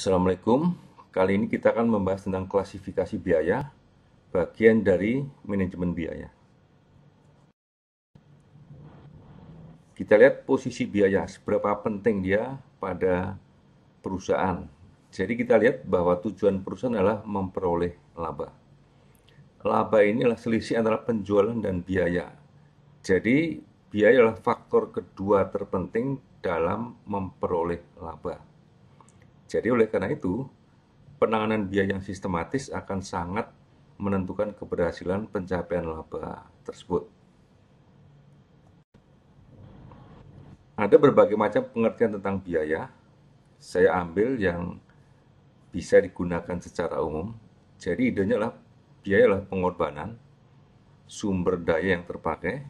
Assalamualaikum. Kali ini kita akan membahas tentang klasifikasi biaya, bagian dari manajemen biaya. Kita lihat posisi biaya, seberapa penting dia pada perusahaan. Jadi kita lihat bahwa tujuan perusahaan adalah memperoleh laba. Laba ini adalah selisih antara penjualan dan biaya. Jadi biaya adalah faktor kedua terpenting dalam memperoleh laba. Jadi oleh karena itu, penanganan biaya yang sistematis akan sangat menentukan keberhasilan pencapaian laba tersebut. Ada berbagai macam pengertian tentang biaya. Saya ambil yang bisa digunakan secara umum. Jadi idenya adalah biaya adalah pengorbanan sumber daya yang terpakai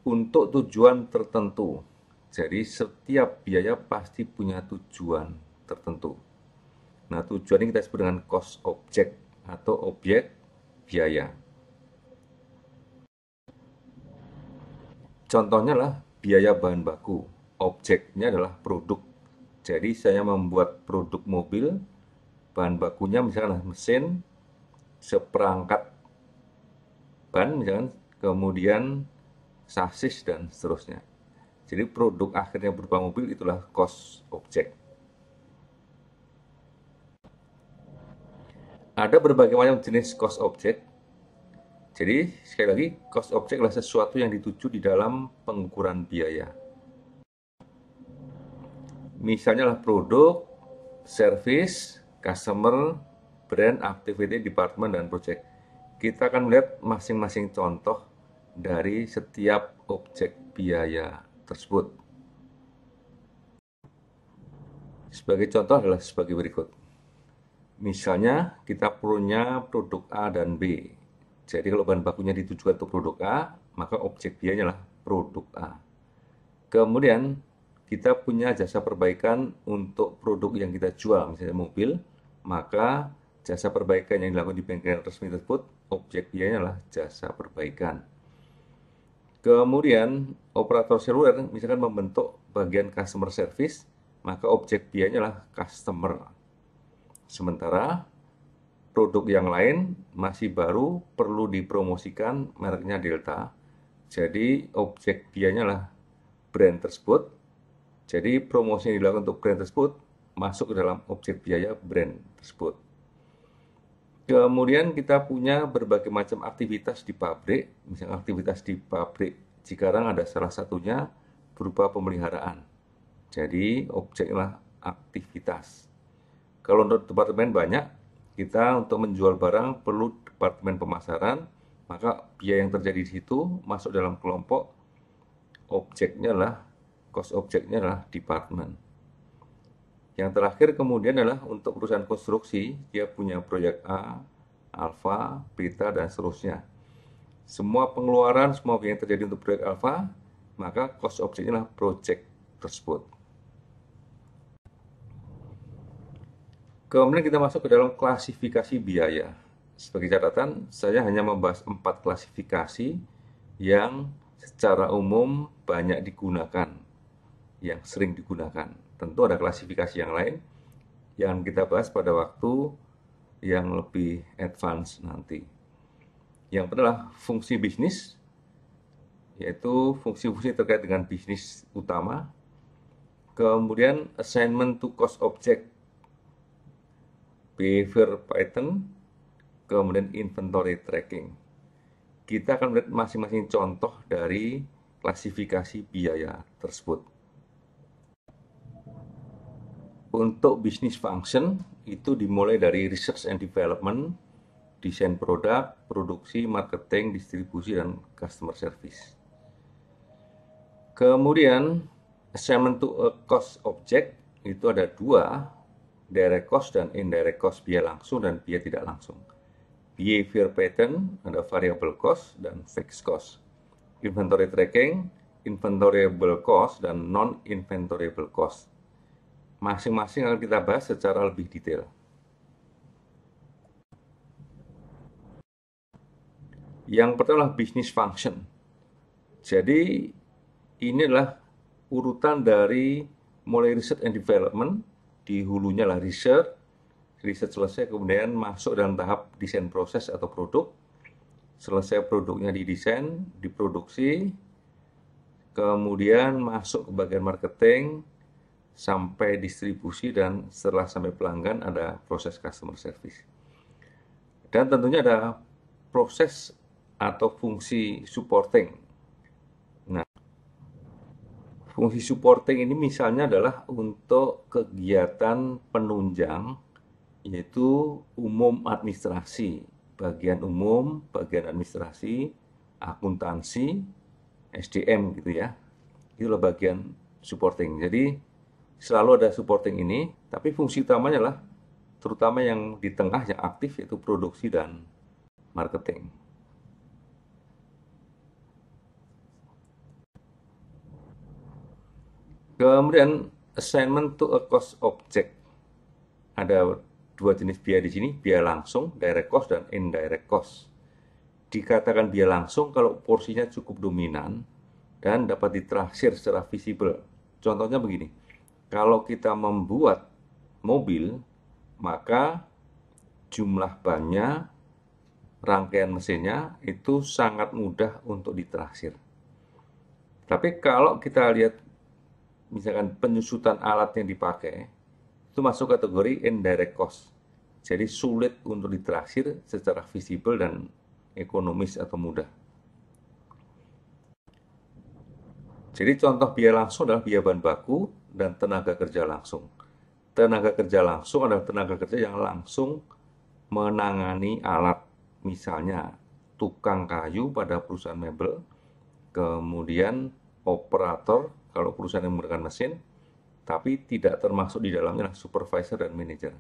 untuk tujuan tertentu. Jadi setiap biaya pasti punya tujuan tertentu. Nah, tujuan ini kita sebut dengan cost object atau objek biaya. Contohnya adalah biaya bahan baku. Objeknya adalah produk. Jadi saya membuat produk mobil, bahan bakunya misalkan mesin, seperangkat ban misalkan, kemudian sasis dan seterusnya. Jadi produk akhirnya berupa mobil itulah cost object. Ada berbagai macam jenis cost object. Jadi sekali lagi, cost object adalah sesuatu yang dituju di dalam pengukuran biaya. Misalnya adalah produk, service, customer, brand, activity, department, dan project. Kita akan melihat masing-masing contoh dari setiap objek biaya tersebut. Sebagai contoh adalah sebagai berikut. Misalnya kita punya produk A dan B. Jadi kalau bahan bakunya ditujukan untuk produk A, maka objek biayanya adalah produk A. Kemudian kita punya jasa perbaikan untuk produk yang kita jual, misalnya mobil, maka jasa perbaikan yang dilakukan di bengkel resmi tersebut, objek biayanya adalah jasa perbaikan. Kemudian operator seluler misalkan membentuk bagian customer service, maka objek biayanya adalah customer. Sementara produk yang lain masih baru, perlu dipromosikan, mereknya Delta. Jadi objek biayanya adalah brand tersebut. Jadi promosi yang dilakukan untuk brand tersebut masuk ke dalam objek biaya brand tersebut. Kemudian kita punya berbagai macam aktivitas di pabrik. Misalnya aktivitas di pabrik Cikarang ada salah satunya berupa pemeliharaan. Jadi objeknya aktivitas. Kalau untuk departemen banyak, kita untuk menjual barang perlu departemen pemasaran, maka biaya yang terjadi di situ masuk dalam kelompok objeknya lah, cost objeknya adalah departemen. Yang terakhir kemudian adalah untuk perusahaan konstruksi, dia punya proyek A, alfa, beta, dan seterusnya. Semua pengeluaran, semua biaya yang terjadi untuk proyek alfa, maka cost objeknya adalah proyek tersebut. Kemudian kita masuk ke dalam klasifikasi biaya. Sebagai catatan, saya hanya membahas 4 klasifikasi yang secara umum banyak digunakan, yang sering digunakan. Tentu ada klasifikasi yang lain yang kita bahas pada waktu yang lebih advance nanti. Yang pertama adalah fungsi bisnis, yaitu fungsi-fungsi terkait dengan bisnis utama. Kemudian assignment to cost object, behavior pattern, kemudian inventory tracking. Kita akan melihat masing-masing contoh dari klasifikasi biaya tersebut. Untuk business function, itu dimulai dari research and development, desain produk, produksi, marketing, distribusi, dan customer service. Kemudian, assignment to a cost object, itu ada 2, direct cost dan indirect cost, biaya langsung dan biaya tidak langsung. Behavior pattern, ada variable cost dan fixed cost. Inventory tracking, inventoriable cost dan non-inventoriable cost. Masing-masing akan kita bahas secara lebih detail. Yang pertama adalah business function. Jadi ini adalah urutan dari mulai research and development di hulunya lah riset selesai, kemudian masuk dalam tahap desain proses atau produk, selesai produknya didesain, diproduksi, kemudian masuk ke bagian marketing, sampai distribusi, dan setelah sampai pelanggan ada proses customer service. Dan tentunya ada proses atau fungsi supporting. Nah, fungsi supporting ini misalnya adalah untuk kegiatan penunjang, yaitu umum administrasi, bagian umum, bagian administrasi, akuntansi, SDM gitu ya. Itulah bagian supporting. Jadi selalu ada supporting ini, tapi fungsi utamanya adalah terutama yang di tengah yang aktif, yaitu produksi dan marketing. Kemudian assignment to a cost object. Ada dua jenis biaya di sini, biaya langsung, direct cost, dan indirect cost. Dikatakan biaya langsung kalau porsinya cukup dominan dan dapat ditraktir secara visible. Contohnya begini, kalau kita membuat mobil, maka jumlah bannya, rangkaian mesinnya itu sangat mudah untuk ditraktir. Tapi kalau kita lihat misalkan penyusutan alat yang dipakai, itu masuk kategori indirect cost. Jadi sulit untuk ditraktir secara visible dan ekonomis atau mudah. Jadi contoh biaya langsung adalah biaya bahan baku dan tenaga kerja langsung. Tenaga kerja langsung adalah tenaga kerja yang langsung menangani alat, misalnya tukang kayu pada perusahaan mebel, kemudian operator kalau perusahaan yang menggunakan mesin, tapi tidak termasuk di dalamnya supervisor dan manajer.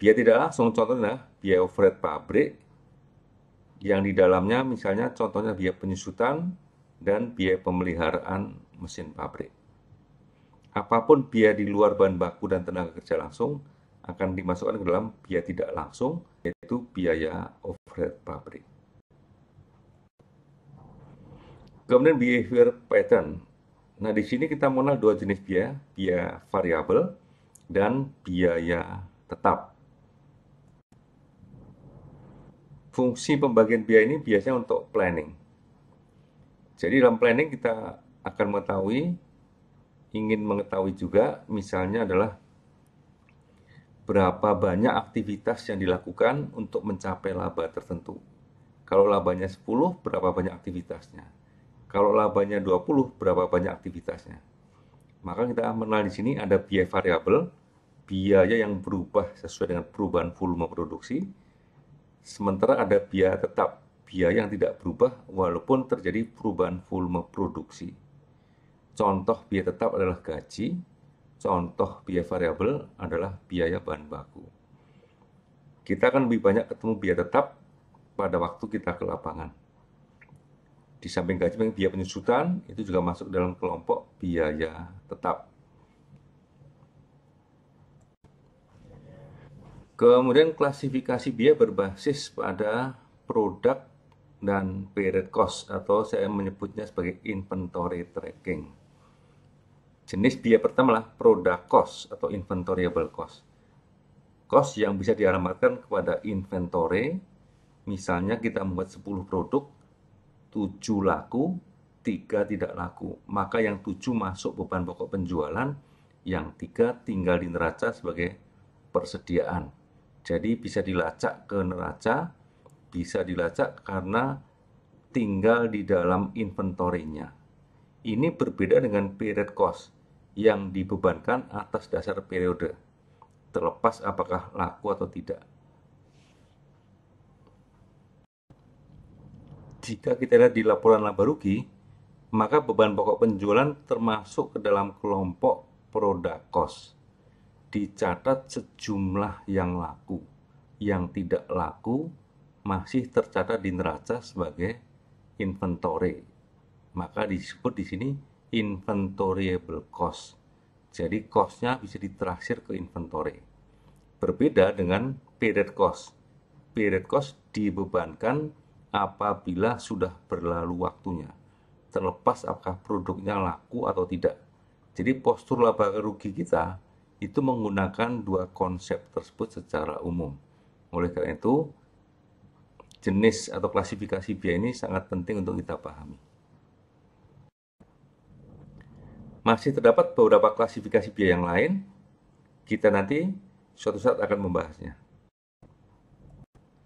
Biaya tidak langsung contohnya biaya overhead pabrik, yang di dalamnya misalnya contohnya biaya penyusutan dan biaya pemeliharaan mesin pabrik. Apapun biaya di luar bahan baku dan tenaga kerja langsung akan dimasukkan ke dalam biaya tidak langsung, yaitu biaya overhead pabrik. Kemudian behavior pattern. Nah, di sini kita mengenal dua jenis biaya, biaya variabel dan biaya tetap. Fungsi pembagian biaya ini biasanya untuk planning. Jadi dalam planning kita akan ingin mengetahui juga misalnya adalah berapa banyak aktivitas yang dilakukan untuk mencapai laba tertentu. Kalau labanya 10, berapa banyak aktivitasnya? Kalau labanya 20, berapa banyak aktivitasnya? Maka kita mengenal di sini ada biaya variabel, biaya yang berubah sesuai dengan perubahan volume produksi. Sementara ada biaya tetap, biaya yang tidak berubah walaupun terjadi perubahan volume produksi. Contoh biaya tetap adalah gaji, contoh biaya variabel adalah biaya bahan baku. Kita akan lebih banyak ketemu biaya tetap pada waktu kita ke lapangan. Di samping gaji, biaya penyusutan itu juga masuk dalam kelompok biaya tetap. Kemudian klasifikasi biaya berbasis pada produk dan period cost, atau saya menyebutnya sebagai inventory tracking. Jenis biaya pertama adalah product cost atau inventoriable cost. Cost yang bisa dialamatkan kepada inventory, misalnya kita membuat 10 produk, 7 laku, 3 tidak laku. Maka yang 7 masuk beban pokok penjualan, yang 3 tinggal di neraca sebagai persediaan. Jadi bisa dilacak ke neraca, bisa dilacak karena tinggal di dalam inventory-nya. Ini berbeda dengan period cost yang dibebankan atas dasar periode, terlepas apakah laku atau tidak. Jika kita lihat di laporan laba rugi, maka beban pokok penjualan termasuk ke dalam kelompok product cost. Dicatat sejumlah yang laku, yang tidak laku masih tercatat di neraca sebagai inventory. Maka disebut di sini inventoriable cost. Jadi cost-nya bisa ditraktir ke inventory. Berbeda dengan period cost. Period cost dibebankan apabila sudah berlalu waktunya, terlepas apakah produknya laku atau tidak. Jadi postur laba rugi kita itu menggunakan dua konsep tersebut secara umum. Oleh karena itu, jenis atau klasifikasi biaya ini sangat penting untuk kita pahami. Masih terdapat beberapa klasifikasi biaya yang lain, kita nanti suatu saat akan membahasnya.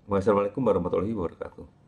Wassalamualaikum warahmatullahi wabarakatuh.